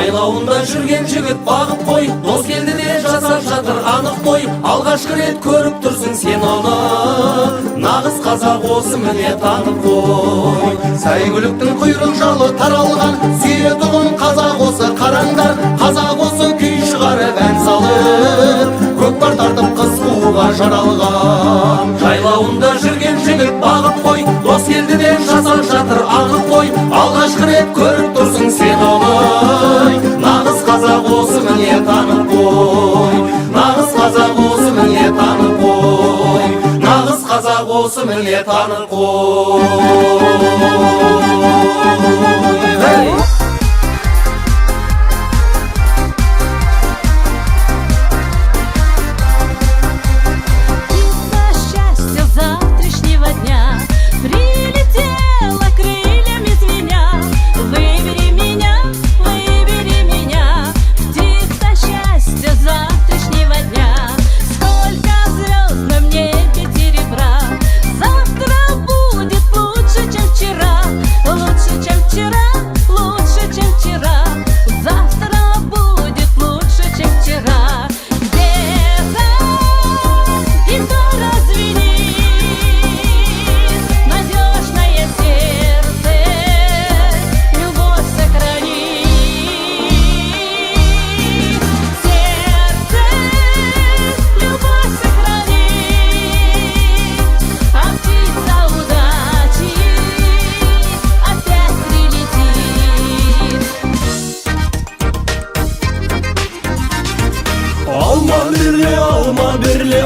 Жайлауында жүрген жігіт бағып қой, дос келді де жасап жатыр анық той. Алғашқы рет көріп тұрсың сен оны, нағыз қазақ осы міне танып қой. Сәйгүліктің құйрық жалы таралған, сүйетұғын қазақ осы қараңдар. Қазақ осы күй шығарып ән салып, көкпар тартып қыз қууға жаралған. Жайлауында жүрген жігіт бағып қой, дос келді де жасап жатыр анық той. Алғашқы рет көріп тұрсың сен оны, нағыз қазақ осы міне танып қой. Нағыз қазақ осы міне танып қой. Нағыз қазақ осы міне танып қой.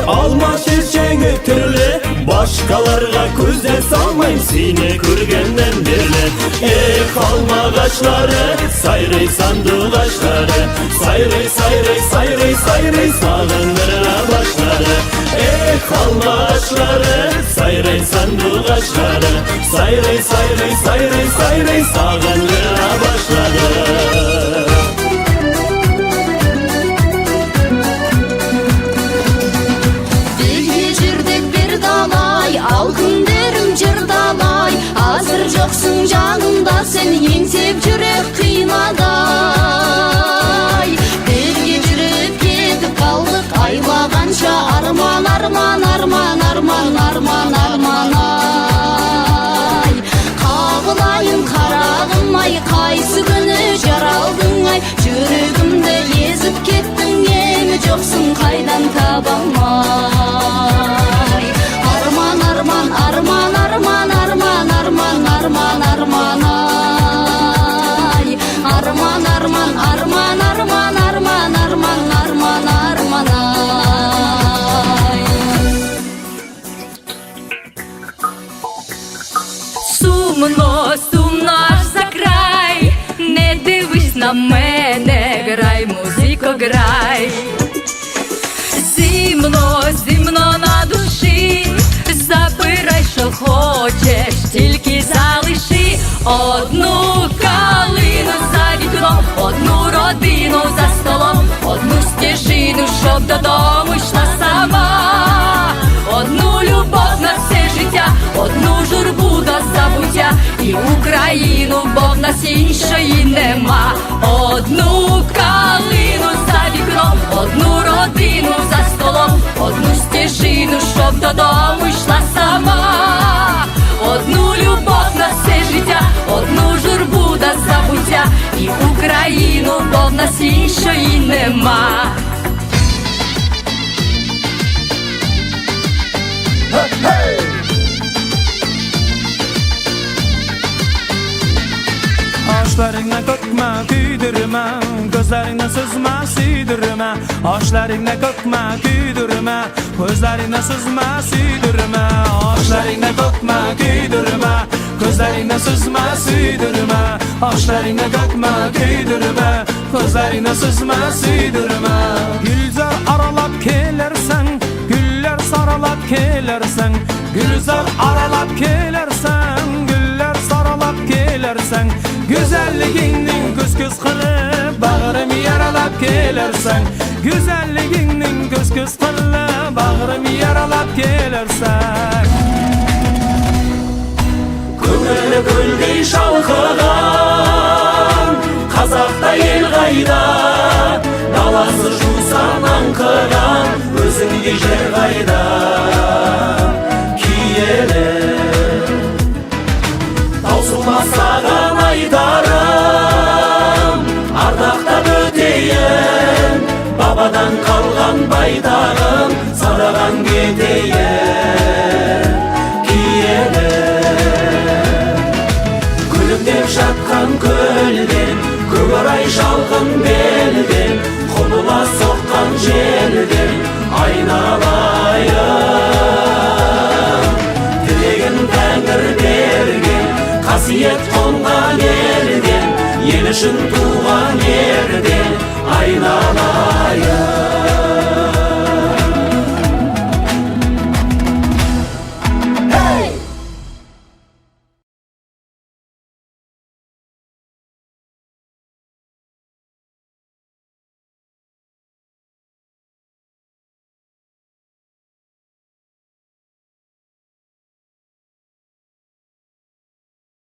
Alma çiçeği türlü, başkalarga көзде салмайм сені көргеннен берлі. Алма ağaçları, сайрай сандық ağaçları, сайрай, сайрай, сайрай, сайрай, сағындыра башлары. Алма ağaçları, сайрай сандық ağaçları, сайрай, сайрай, сайрай, сайрай, сағындыра башлары. Ал күндерім жырдалай, азыр жоқсың жанымда, сен еңсеп жүрек қинадай. Бірге жүріп кетіп қалдық, айлағанша арман, арман, арман, арман, арман, арман ай. Қабылайын қарағым ай, қайсы күні жаралдың ай. Жүрегімді езіп кеттің, емі жоқсың қайдан табалмай. Arman, arman, arman, arman, arman, arman, arman, arman ay. Arman, arman, arman, arman, arman, arman, arman, arman ay. Сумно, сумно аж за край, не дивись на мене, грай, музико, грай. Зимно, зимно на душі, забирай, що хочеш, тільки залиши одну калину за вікном, одну родину за столом, одну стежину, щоб додому йшла сама, одну любов на все життя, одну журбу до забуття, і Україну, бо в нас іншої нема. Одну калину за вікном, одну родину за столом, одну стежину, щоб додому йшла сама, одну любов на все життя, одну журбу до забуття, і Україну, бо в нас іншої нема. Ağaçlarına kokma, küydürme, gözlerine sızma, süydürme. Ağaçlarına kokma, küydürme, gözlerine sızma, süydürme. Ağaçlarına kokma, küydürme, gözlerine sızma, süydürme. Ağaçlarına kokma, küydürme, gözlerine sızma, süydürme. Gülzar aralap kelersen, güller saralap kelersen, gülzar aralap kelersen, güller saralap kelersen, güzelliğinin göz qilib bag'rim yaralab kelersen, güzelliğinin göz qilib bag'rim yaralab kelersen. Көңілі гүлдей шалқыған қазақта ел қайда, даласы жусан аңқыған, өзіңдей жер қайда, киелі таусылмас саған айтарым, ардақтап өтейін, бабадан қалған байтағым, сараған кетейін, киелі күлімдеп жатқан көлден, көкорай шалқын белден, құбыла соққан желден айналайын. Тілегін тәңір берген, қасиет қонған елден, ел үшін